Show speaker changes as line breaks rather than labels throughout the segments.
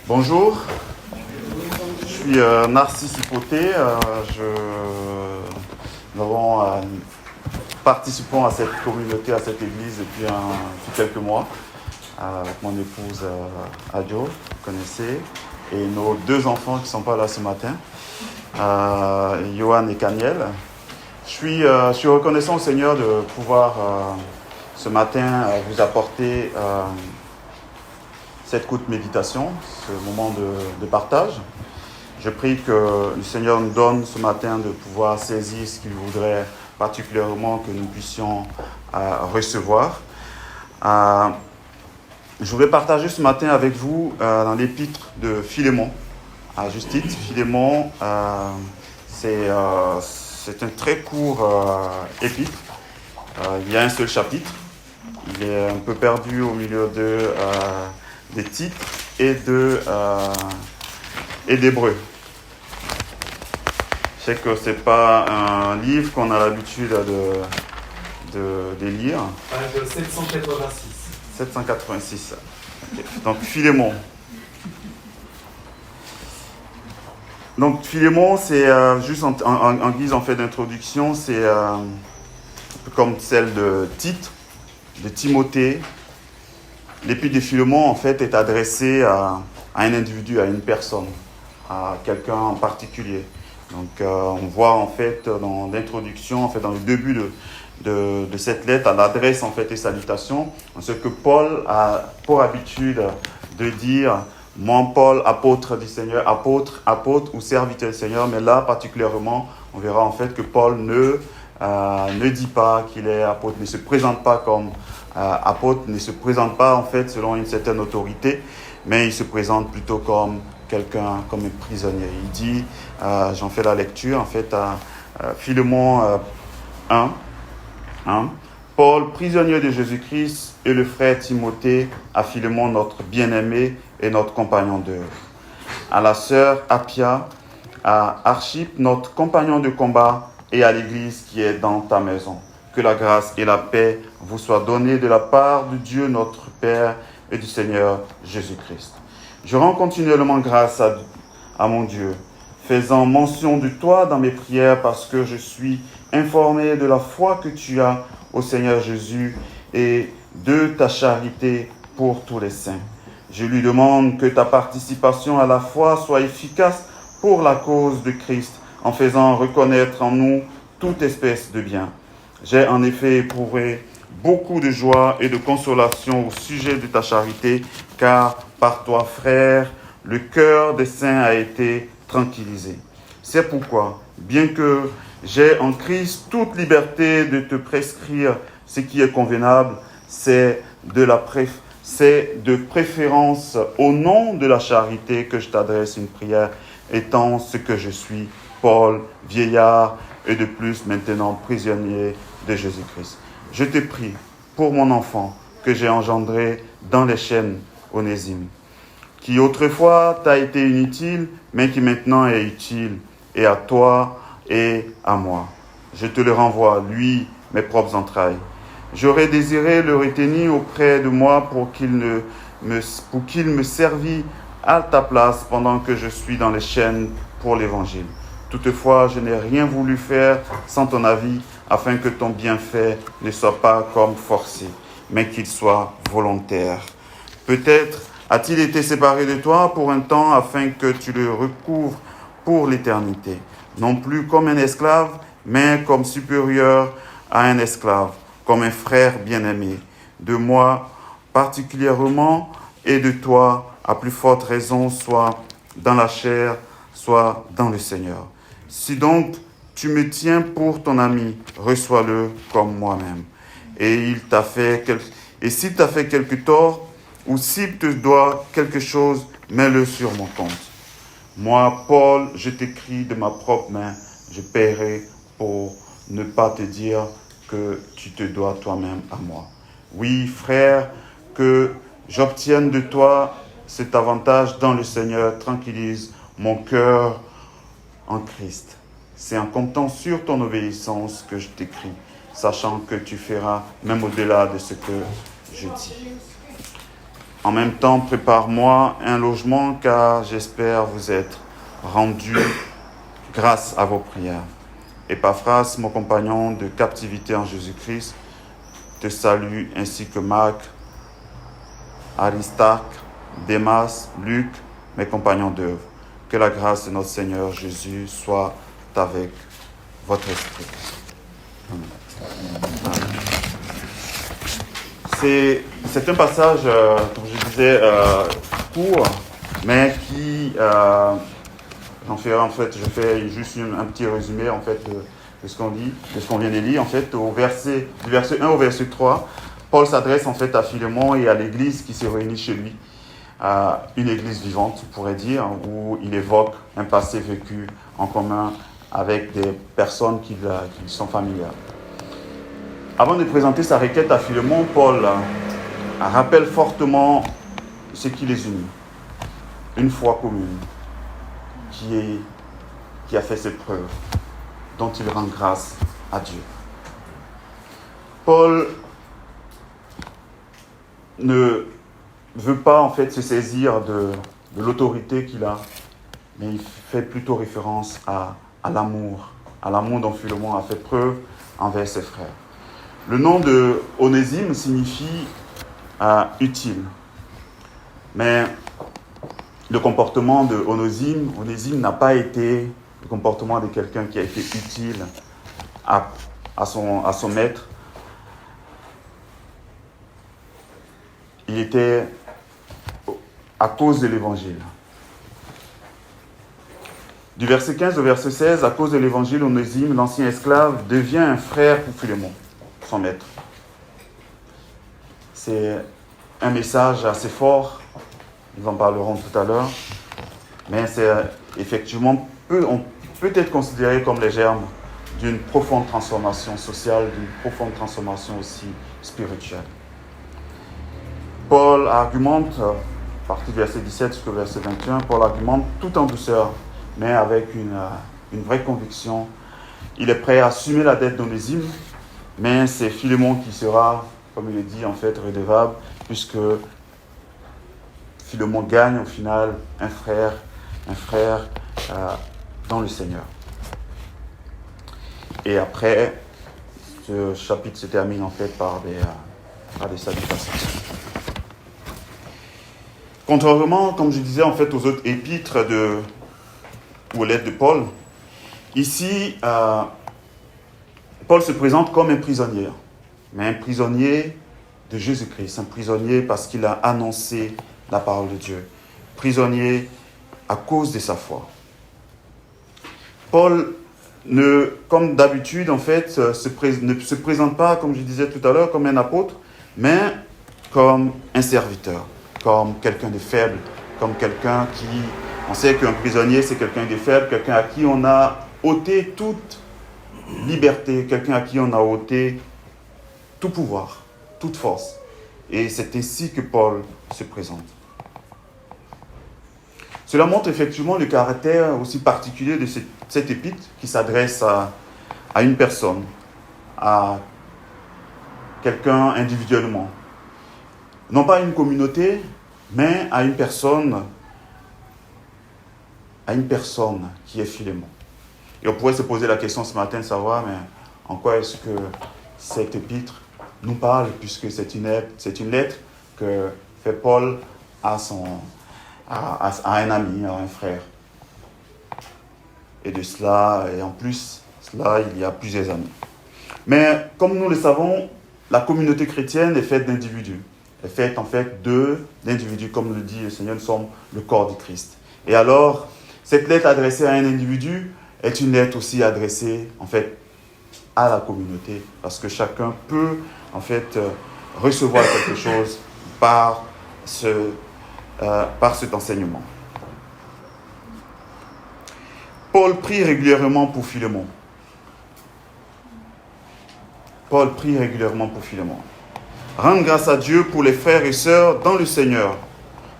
Bonjour, je suis Narcisse Hypothé. Nous participons à cette communauté, à cette église depuis quelques mois, avec mon épouse Adjo, vous connaissez, et nos deux enfants qui ne sont pas là ce matin, Johan et Kaniel. Je suis reconnaissant au Seigneur de pouvoir ce matin vous apporter cette courte méditation, ce moment de partage. Je prie que le Seigneur nous donne ce matin de pouvoir saisir ce qu'il voudrait particulièrement que nous puissions recevoir. Je voulais partager ce matin avec vous dans l'épître de Philémon. À juste titre, Philémon, c'est un très court épître. Il y a un seul chapitre. Il est un peu perdu au milieu des titres et d'hébreu. Je sais que ce n'est pas un livre qu'on a l'habitude de lire.
Page 786.
786. Okay. Donc Philémon. Donc Philémon, c'est juste en guise en fait d'introduction, c'est un peu comme celle de Tite, de Timothée. L'épître de Philémon en fait est adressée à un individu, à une personne, à quelqu'un en particulier. Donc on voit en fait dans l'introduction, en fait dans le début de cette lettre, à l'adresse en fait et salutations, ce que Paul a pour habitude de dire: mon Paul, apôtre du Seigneur, apôtre ou serviteur du Seigneur. Mais là particulièrement, on verra en fait que Paul ne dit pas qu'il est apôtre, ne se présente pas comme apôtre, ne se présente pas en fait selon une certaine autorité, mais il se présente plutôt comme quelqu'un, comme un prisonnier. Il dit, j'en fais la lecture en fait à Philémon 1, Paul, prisonnier de Jésus-Christ, et le frère Timothée, à Philémon, notre bien-aimé et notre compagnon d'œuvre. À la sœur Appia, à Archippe, notre compagnon de combat, et à l'église qui est dans ta maison. Que la grâce et la paix vous soient données de la part de Dieu notre Père et du Seigneur Jésus-Christ. Je rends continuellement grâce à mon Dieu, faisant mention de toi dans mes prières, parce que je suis informé de la foi que tu as au Seigneur Jésus et de ta charité pour tous les saints. Je lui demande que ta participation à la foi soit efficace pour la cause de Christ, en faisant reconnaître en nous toute espèce de bien. J'ai en effet éprouvé beaucoup de joie et de consolation au sujet de ta charité, car par toi, frère, le cœur des saints a été tranquillisé. C'est pourquoi, bien que j'ai en Christ toute liberté de te prescrire ce qui est convenable, c'est de préférence au nom de la charité que je t'adresse une prière, étant ce que je suis, Paul, vieillard, et de plus maintenant prisonnier de Jésus-Christ. Je te prie pour mon enfant que j'ai engendré dans les chaînes, Onésime, qui autrefois t'a été inutile, mais qui maintenant est utile, et à toi et à moi. Je te le renvoie, lui, mes propres entrailles. J'aurais désiré le retenir auprès de moi pour qu'il me servît à ta place pendant que je suis dans les chaînes pour l'Évangile. Toutefois, je n'ai rien voulu faire sans ton avis, afin que ton bienfait ne soit pas comme forcé, mais qu'il soit volontaire. Peut-être a-t-il été séparé de toi pour un temps, afin que tu le recouvres pour l'éternité, non plus comme un esclave, mais comme supérieur à un esclave, comme un frère bien-aimé, de moi particulièrement et de toi à plus forte raison, soit dans la chair, soit dans le Seigneur. Si donc tu me tiens pour ton ami, reçois-le comme moi-même. Et s'il t'a fait quelque tort, ou s'il te doit quelque chose, mets-le sur mon compte. Moi, Paul, je t'écris de ma propre main, je paierai pour ne pas te dire que tu te dois toi-même à moi. Oui, frère, que j'obtienne de toi cet avantage dans le Seigneur tranquillise mon cœur en Christ. C'est en comptant sur ton obéissance que je t'écris, sachant que tu feras même au-delà de ce que je dis. En même temps, prépare-moi un logement, car j'espère vous être rendu grâce à vos prières. Épaphras, mon compagnon de captivité en Jésus-Christ, te salue, ainsi que Marc, Aristarque, Démas, Luc, mes compagnons d'œuvre. Que la grâce de notre Seigneur Jésus soit avec votre esprit. C'est un passage, comme je disais, court, mais qui, je fais juste un petit résumé en fait de ce qu'on dit, de ce qu'on vient de lire. En fait, du verset 1 au verset 3, Paul s'adresse en fait à Philémon et à l'église qui se réunit chez lui. Une église vivante, on pourrait dire, où il évoque un passé vécu en commun avec des personnes qui sont familières. Avant de présenter sa requête à Philémon, Paul rappelle fortement ce qui les unit. Une foi commune qui a fait ses preuves, dont il rend grâce à Dieu. Paul ne veut pas en fait se saisir de l'autorité qu'il a, mais il fait plutôt référence à l'amour dont Philémon a fait preuve envers ses frères. Le nom de Onésime signifie utile, mais le comportement de Onésime n'a pas été le comportement de quelqu'un qui a été utile à son maître. Il était à cause de l'évangile. Du verset 15 au verset 16, à cause de l'évangile, Onésime, l'ancien esclave, devient un frère pour Philémon, son maître. C'est un message assez fort, nous en parlerons tout à l'heure, mais c'est effectivement, on peut être considéré comme les germes d'une profonde transformation sociale, d'une profonde transformation aussi spirituelle. Paul argumente, à partir du verset 17 jusqu'au verset 21, Paul argumente tout en douceur, mais avec une vraie conviction. Il est prêt à assumer la dette d'Onésime, mais c'est Philémon qui sera, comme il est dit, en fait, redevable, puisque Philémon gagne au final un frère dans le Seigneur. Et après, ce chapitre se termine en fait par des salutations. Contrairement, comme je disais, en fait, aux autres épîtres ou aux lettres de Paul, ici, Paul se présente comme un prisonnier, mais un prisonnier de Jésus-Christ, un prisonnier parce qu'il a annoncé la parole de Dieu, prisonnier à cause de sa foi. Paul, comme d'habitude, en fait, ne se présente pas, comme je disais tout à l'heure, comme un apôtre, mais comme un serviteur, comme quelqu'un de faible, comme quelqu'un qui... On sait qu'un prisonnier, c'est quelqu'un de faible, quelqu'un à qui on a ôté toute liberté, quelqu'un à qui on a ôté tout pouvoir, toute force. Et c'est ainsi que Paul se présente. Cela montre effectivement le caractère aussi particulier de cette épître qui s'adresse à une personne, à quelqu'un individuellement. Non pas à une communauté, mais à une personne qui est Philémon. Et on pourrait se poser la question ce matin de savoir, mais en quoi est-ce que cette épître nous parle, puisque c'est une lettre que fait Paul à un ami, à un frère. Et de cela, et en plus, il y a plusieurs amis. Mais comme nous le savons, la communauté chrétienne est faite d'individus. Elle est faite en fait d'individus, comme le dit le Seigneur, nous sommes le corps du Christ. Et alors, cette lettre adressée à un individu est une lettre aussi adressée en fait à la communauté, parce que chacun peut en fait recevoir quelque chose par cet enseignement. Paul prie régulièrement pour Philémon. Rendre grâce à Dieu pour les frères et sœurs dans le Seigneur.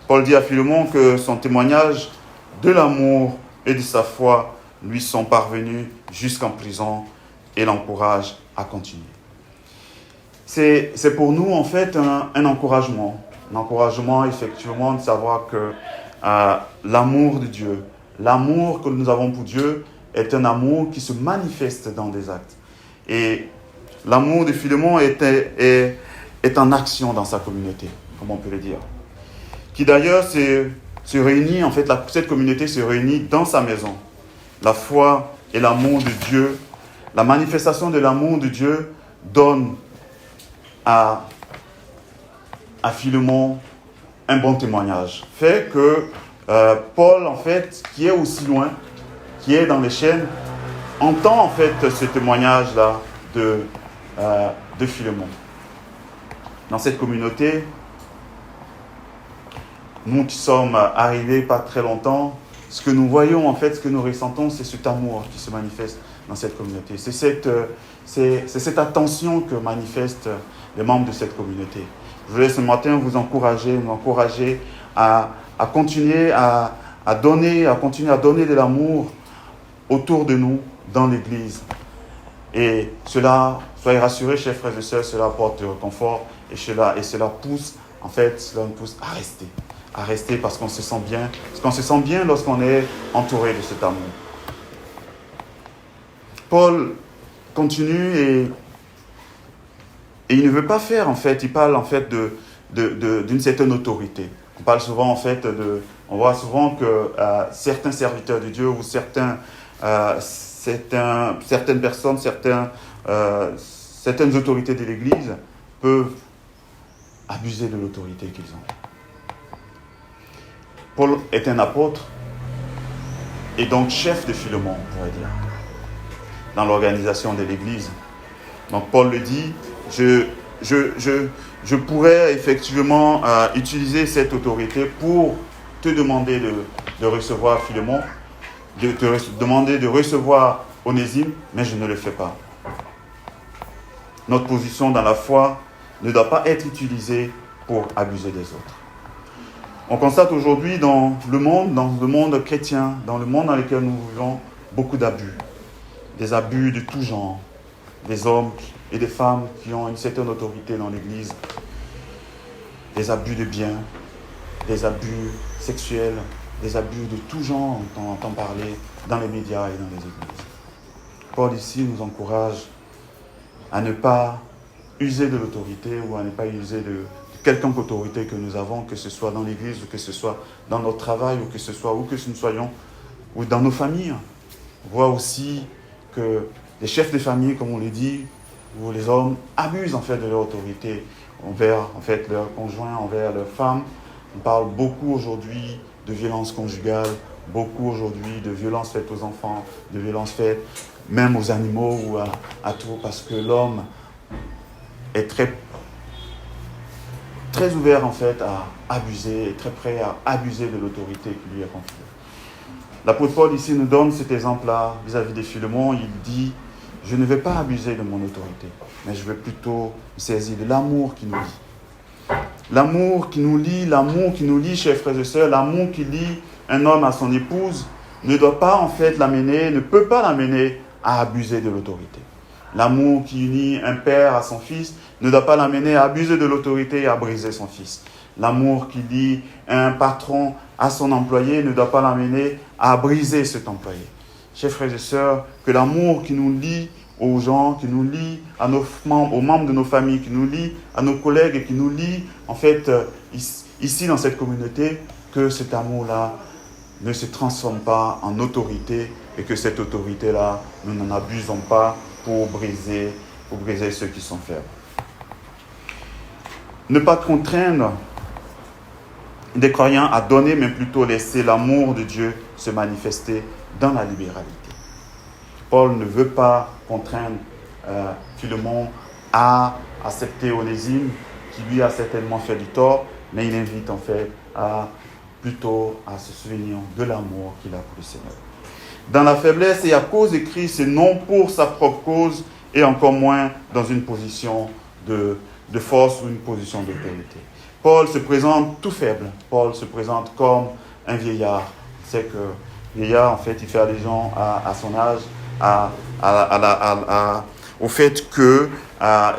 Paul dit à Philémon que son témoignage de l'amour et de sa foi lui sont parvenus jusqu'en prison et l'encourage à continuer. C'est pour nous en fait un encouragement un encouragement effectivement de savoir que l'amour de Dieu, l'amour que nous avons pour Dieu est un amour qui se manifeste dans des actes. Et l'amour de Philémon est en action dans sa communauté, comme on peut le dire. Qui d'ailleurs se réunit, en fait, cette communauté se réunit dans sa maison. La foi et l'amour de Dieu, la manifestation de l'amour de Dieu donne à Philémon un bon témoignage. Fait que Paul, en fait, qui est aussi loin, qui est dans les chaînes, entend en fait ce témoignage-là de Philémon. Dans cette communauté, nous qui sommes arrivés pas très longtemps, ce que nous voyons en fait, ce que nous ressentons, c'est cet amour qui se manifeste dans cette communauté. C'est cette attention que manifestent les membres de cette communauté. Je voulais ce matin vous encourager à continuer à continuer à donner de l'amour autour de nous dans l'Église. Et cela, soyez rassurés, chers frères et sœurs, cela apporte confort et cela pousse, en fait, cela nous pousse à rester parce qu'on se sent bien, lorsqu'on est entouré de cet amour. Paul continue et il ne veut pas faire, en fait, il parle en fait d'une certaine autorité. On parle souvent, en fait, on voit souvent que certains serviteurs de Dieu ou certaines personnes, certaines autorités de l'Église peuvent abuser de l'autorité qu'ils ont. Paul est un apôtre et donc chef de Philémon, on pourrait dire, dans l'organisation de l'Église. Donc Paul le dit, je pourrais effectivement utiliser cette autorité pour te demander de recevoir Philémon, de te demander de recevoir Onésime, mais je ne le fais pas. Notre position dans la foi ne doit pas être utilisée pour abuser des autres. On constate aujourd'hui dans le monde chrétien, dans le monde dans lequel nous vivons, beaucoup d'abus. Des abus de tout genre. Des hommes et des femmes qui ont une certaine autorité dans l'Église. Des abus de biens, des abus sexuels, des abus de tout genre, on entend parler dans les médias et dans les églises. Paul ici nous encourage à ne pas user de l'autorité ou à ne pas user de quelconque autorité que nous avons, que ce soit dans l'Église ou que ce soit dans notre travail ou que ce soit où que nous soyons ou dans nos familles. On voit aussi que les chefs de famille, comme on le dit, où les hommes abusent en fait de leur autorité envers en fait leurs conjoints, envers leurs femmes. On parle beaucoup aujourd'hui de violences conjugales, beaucoup aujourd'hui de violences faites aux enfants, de violences faites même aux animaux ou à tout, parce que l'homme est très ouvert en fait à abuser, très prêt à abuser de l'autorité qui lui est confiée. L'apôtre Paul ici nous donne cet exemple-là vis-à-vis de Philémon. Il dit, je ne vais pas abuser de mon autorité, mais je vais plutôt me saisir de l'amour qui nous lie. L'amour qui nous lie, chers frères et sœurs, l'amour qui lie un homme à son épouse ne doit pas en fait ne peut pas l'amener à abuser de l'autorité. L'amour qui unit un père à son fils ne doit pas l'amener à abuser de l'autorité et à briser son fils. L'amour qui lie un patron à son employé ne doit pas l'amener à briser cet employé. Chers frères et sœurs, que l'amour qui nous lie aux gens, qui nous lie à aux membres de nos familles, qui nous lie à nos collègues et qui nous lie, en fait, ici dans cette communauté, que cet amour-là ne se transforme pas en autorité et que cette autorité-là, nous n'en abusons pas pour briser ceux qui sont faibles. Ne pas contraindre des croyants à donner, mais plutôt laisser l'amour de Dieu se manifester dans la libéralité. Paul ne veut pas contraindre Philémon à accepter Onésime, qui lui a certainement fait du tort, mais il invite en fait plutôt à se souvenir de l'amour qu'il a pour le Seigneur. Dans la faiblesse et à cause de Christ, et non pour sa propre cause, et encore moins dans une position de force ou une position d'autorité. Paul se présente tout faible. Paul se présente comme un vieillard. C'est que vieillard, en fait, il fait allusion à son âge, au fait que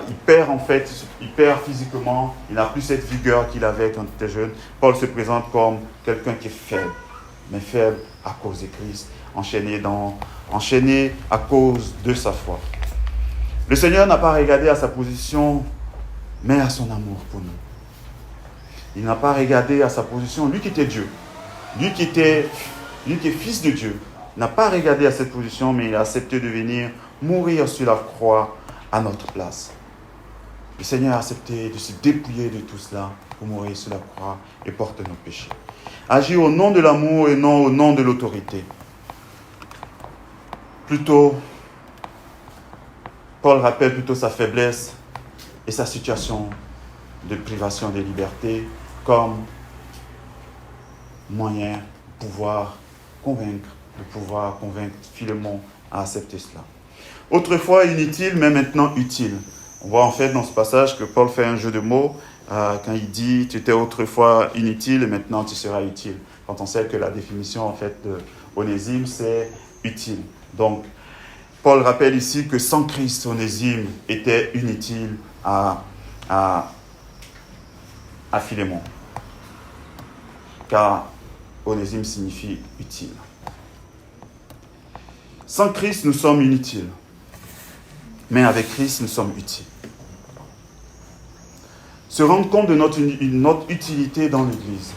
il perd physiquement, il n'a plus cette vigueur qu'il avait quand il était jeune. Paul se présente comme quelqu'un qui est faible, mais faible à cause de Christ, enchaîné à cause de sa foi. Le Seigneur n'a pas regardé à sa position, mais à son amour pour nous. Il n'a pas regardé à sa position, lui qui était Dieu, lui qui est fils de Dieu, n'a pas regardé à cette position, mais il a accepté de venir mourir sur la croix à notre place. Le Seigneur a accepté de se dépouiller de tout cela pour mourir sur la croix et porter nos péchés. Agir au nom de l'amour et non au nom de l'autorité. Plutôt, Paul rappelle plutôt sa faiblesse et sa situation de privation de liberté comme moyen de pouvoir convaincre Philémon à accepter cela. Autrefois inutile, mais maintenant utile. On voit en fait dans ce passage que Paul fait un jeu de mots quand il dit « tu étais autrefois inutile et maintenant tu seras utile ». Quand on sait que la définition en fait de Onésime, c'est utile. Donc, Paul rappelle ici que sans Christ, Onésime était inutile à Philémon. Car Onésime signifie utile. Sans Christ, nous sommes inutiles. Mais avec Christ, nous sommes utiles. Se rendre compte de notre utilité dans l'Église.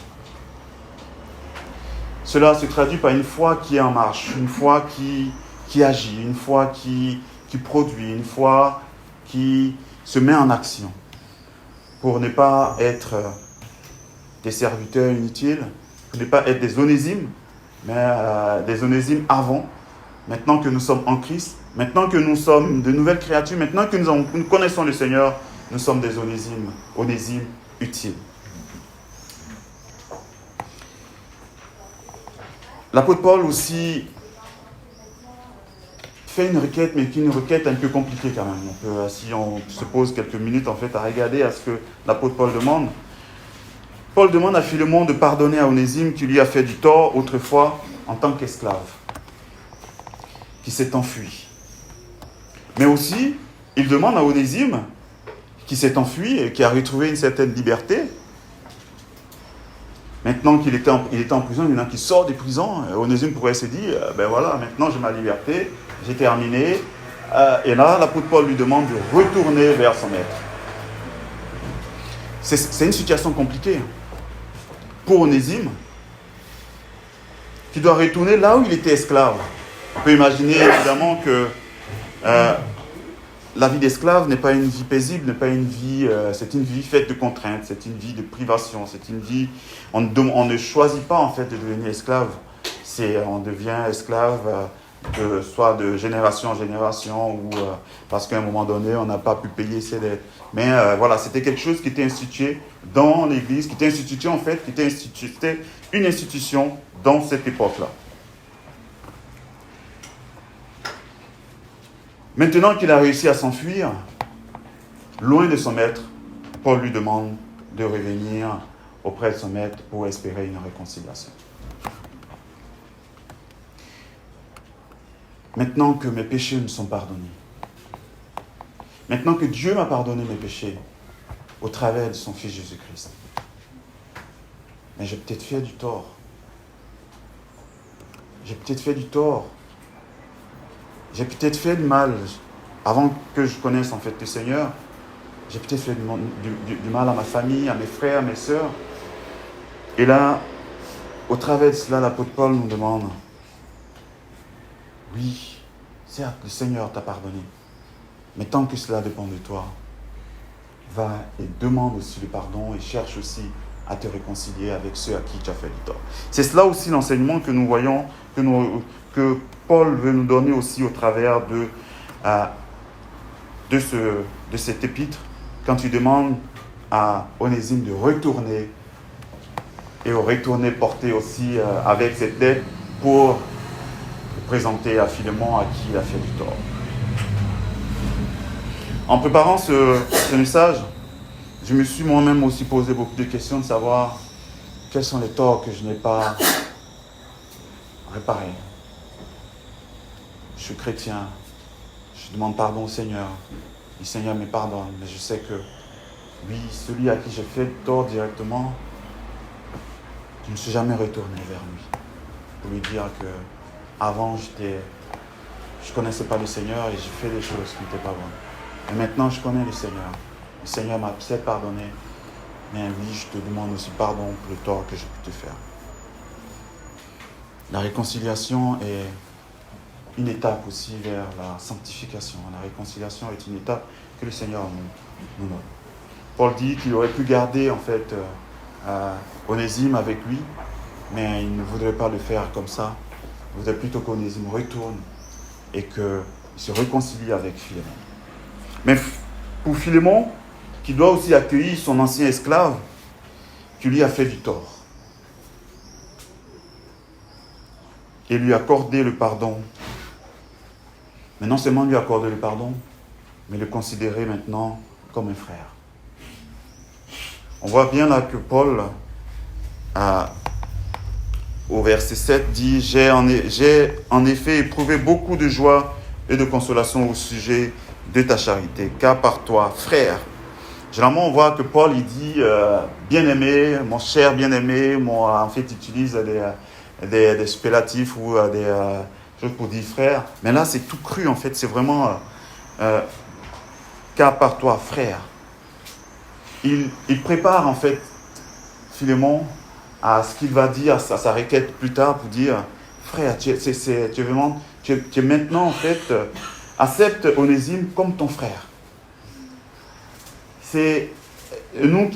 Cela se traduit par une foi qui est en marche, une foi qui agit, une foi qui produit, une foi qui se met en action. Pour ne pas être des serviteurs inutiles, pour ne pas être des onésimes, mais des onésimes avant, maintenant que nous sommes en Christ, maintenant que nous sommes de nouvelles créatures, maintenant que nous connaissons le Seigneur, nous sommes des onésimes utiles. L'apôtre Paul aussi fait une requête, mais qui est une requête un peu compliquée quand même. Si on se pose quelques minutes en fait à regarder à ce que l'apôtre Paul demande, Paul demande à Philémon de pardonner à Onésime qui lui a fait du tort autrefois en tant qu'esclave, qui s'est enfui. Mais aussi, il demande à Onésime, qui s'est enfui et qui a retrouvé une certaine liberté, maintenant qu'il était en prison, maintenant qu'il sort des prisons, Onésime pourrait se dire, ben voilà, maintenant j'ai ma liberté, j'ai terminé. Et là, l'apôtre Paul lui demande de retourner vers son maître. C'est une situation compliquée pour Onésime, qui doit retourner là où il était esclave. On peut imaginer évidemment que la vie d'esclave n'est pas une vie paisible, n'est pas une vie, c'est une vie faite de contraintes, c'est une vie de privation, c'est une vie, on ne choisit pas en fait de devenir esclave, on devient esclave soit de génération en génération ou parce qu'à un moment donné on n'a pas pu payer ses dettes. Mais voilà, c'était quelque chose qui était institué dans l'Église, qui était une institution dans cette époque-là. Maintenant qu'il a réussi à s'enfuir, loin de son maître, Paul lui demande de revenir auprès de son maître pour espérer une réconciliation. Maintenant que mes péchés me sont pardonnés, maintenant que Dieu m'a pardonné mes péchés au travers de son Fils Jésus-Christ, mais j'ai peut-être fait du tort. J'ai peut-être fait du mal. Avant que je connaisse en fait le Seigneur, j'ai peut-être fait du mal à ma famille, à mes frères, à mes sœurs. Et là, au travers de cela, l'apôtre Paul nous demande, oui, certes, le Seigneur t'a pardonné, mais tant que cela dépend de toi, va et demande aussi le pardon et cherche aussi à te réconcilier avec ceux à qui tu as fait du tort. C'est cela aussi l'enseignement que nous voyons, que Paul veut nous donner aussi au travers de cette épître, quand il demande à Onésime de retourner et au retourner porter aussi avec cette lettre pour le présenter à Philémon à qui il a fait du tort. En préparant ce message, je me suis moi-même aussi posé beaucoup de questions de savoir quels sont les torts que je n'ai pas réparés. Je suis chrétien, je demande pardon au Seigneur, Le Seigneur me pardonne, mais je sais que, oui, celui à qui j'ai fait tort directement, je ne suis jamais retourné vers lui pour lui dire que avant je ne connaissais pas le Seigneur et j'ai fait des choses qui n'étaient pas bonnes. Et maintenant je connais le Seigneur. Le Seigneur m'a peut-être pardonné, mais oui, je te demande aussi pardon pour le tort que j'ai pu te faire. La réconciliation est une étape aussi vers la sanctification. La réconciliation est une étape que le Seigneur nous donne. Paul dit qu'il aurait pu garder en fait Onésime avec lui, mais il ne voudrait pas le faire comme ça. Il voudrait plutôt qu'Onésime retourne et qu'il se réconcilie avec Philémon. Mais pour Philémon, qui doit aussi accueillir son ancien esclave, qui lui a fait du tort, et lui accorder le pardon. Mais non seulement lui accorder le pardon, mais le considérer maintenant comme un frère. On voit bien là que Paul, au verset 7, dit « J'ai en effet éprouvé beaucoup de joie et de consolation au sujet de ta charité, car par toi, frère. » Généralement, on voit que Paul, il dit « bien-aimé, mon cher bien-aimé », en fait, il utilise des superlatifs ou des choses pour dire frère. Mais là, c'est tout cru, en fait. C'est vraiment car par toi, frère. Il prépare, en fait, Philémon à ce qu'il va dire, à sa requête plus tard pour dire frère, tu es maintenant, en fait, accepte Onésime comme ton frère. C'est. Nous,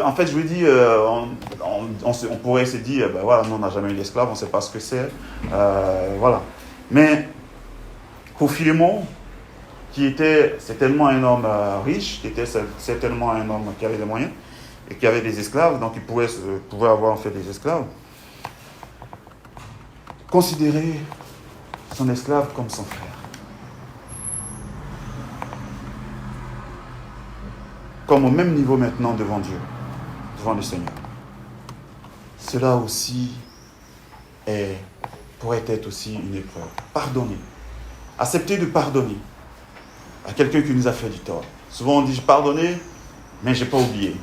en fait, je lui dis, on pourrait se dire, ben voilà, nous, on n'a jamais eu d'esclave, on ne sait pas ce que c'est. Voilà. Mais pour Philémon, qui était certainement un homme riche, qui était certainement un homme qui avait des moyens, et qui avait des esclaves, donc il pouvait avoir en fait des esclaves, considérer son esclave comme son frère. Comme au même niveau maintenant devant Dieu, devant le Seigneur. Cela aussi pourrait être aussi une épreuve. Pardonner. Accepter de pardonner à quelqu'un qui nous a fait du tort. Souvent on dit, j'ai pardonné, mais je n'ai pas oublié.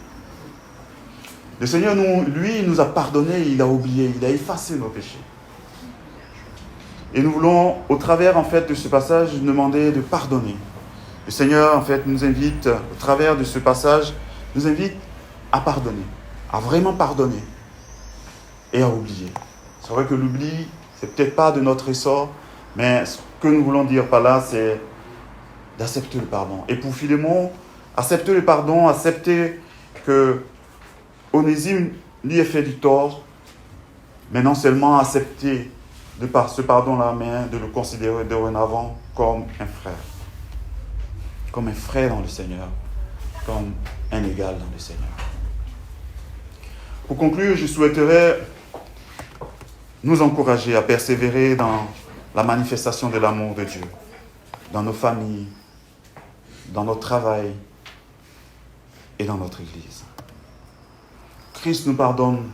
Le Seigneur, lui, il nous a pardonné, il a oublié, il a effacé nos péchés. Et nous voulons, au travers en fait de ce passage, demander de pardonner. Le Seigneur, en fait, nous invite, au travers de ce passage, nous invite à pardonner, à vraiment pardonner et à oublier. C'est vrai que l'oubli, c'est peut-être pas de notre ressort, mais ce que nous voulons dire par là, c'est d'accepter le pardon. Et pour Philémon, accepter le pardon, accepter que Onésime lui ait fait du tort, mais non seulement accepter de par ce pardon-là, mais de le considérer dorénavant comme un frère. Comme un frère dans le Seigneur, comme un égal dans le Seigneur. Pour conclure, je souhaiterais nous encourager à persévérer dans la manifestation de l'amour de Dieu, dans nos familles, dans notre travail et dans notre Église. Christ nous pardonne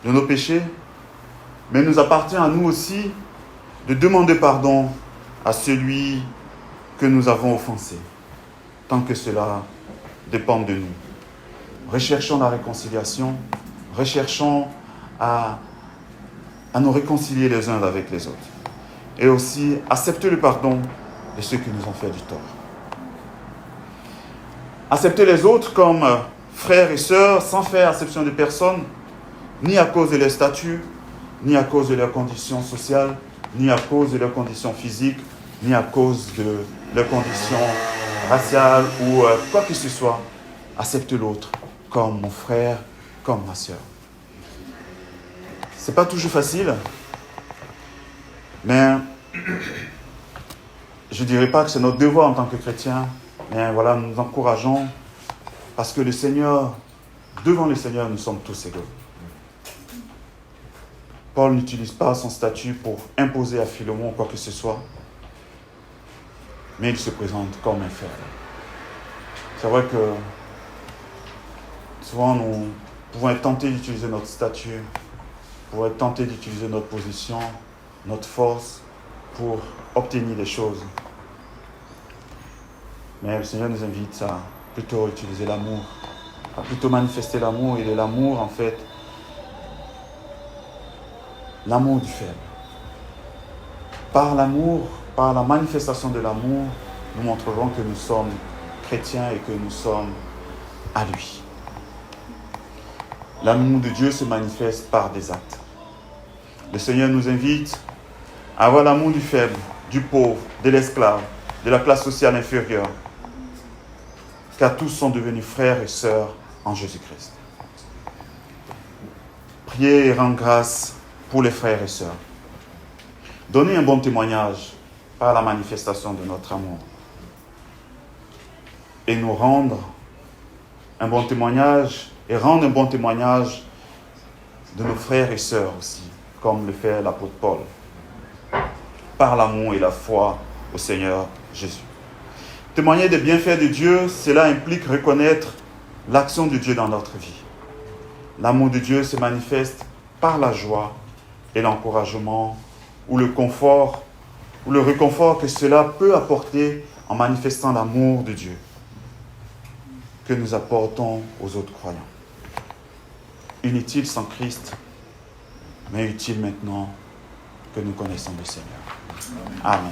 de nos péchés, mais il nous appartient à nous aussi de demander pardon à celui que nous avons offensé, tant que cela dépend de nous. Recherchons la réconciliation, recherchons à nous réconcilier les uns avec les autres. Et aussi accepter le pardon de ceux qui nous ont fait du tort. Accepter les autres comme frères et sœurs sans faire exception de personne, ni à cause de leur statut, ni à cause de leurs conditions sociales, ni à cause de leurs conditions physiques, ni à cause de leurs conditions raciales ou quoi que ce soit. Accepte l'autre comme mon frère, comme ma sœur. C'est pas toujours facile, mais je dirais pas que c'est notre devoir en tant que chrétiens, mais voilà, nous nous encourageons parce que le Seigneur, devant le Seigneur, nous sommes tous égaux. Paul n'utilise pas son statut pour imposer à Philémon quoi que ce soit, mais il se présente comme un frère. C'est vrai que souvent nous pouvons être tentés d'utiliser notre statut, nous pouvons être tentés d'utiliser notre position, notre force pour obtenir des choses. Mais le Seigneur nous invite à plutôt utiliser l'amour, à plutôt manifester l'amour. Et de l'amour, en fait, l'amour du faible. Par l'amour, par la manifestation de l'amour, nous montrerons que nous sommes chrétiens et que nous sommes à lui. L'amour de Dieu se manifeste par des actes. Le Seigneur nous invite à avoir l'amour du faible, du pauvre, de l'esclave, de la classe sociale inférieure, car tous sont devenus frères et sœurs en Jésus-Christ. Priez et rendre grâce pour les frères et sœurs. Donnez un bon témoignage par la manifestation de notre amour. Et nous rendre un bon témoignage et rendre un bon témoignage de nos frères et sœurs aussi, comme le fait l'apôtre Paul, par l'amour et la foi au Seigneur Jésus. Témoigner des bienfaits de Dieu, cela implique reconnaître l'action de Dieu dans notre vie. L'amour de Dieu se manifeste par la joie et l'encouragement ou le confort ou le réconfort que cela peut apporter en manifestant l'amour de Dieu que nous apportons aux autres croyants. Inutile sans Christ, mais utile maintenant que nous connaissons le Seigneur. Amen.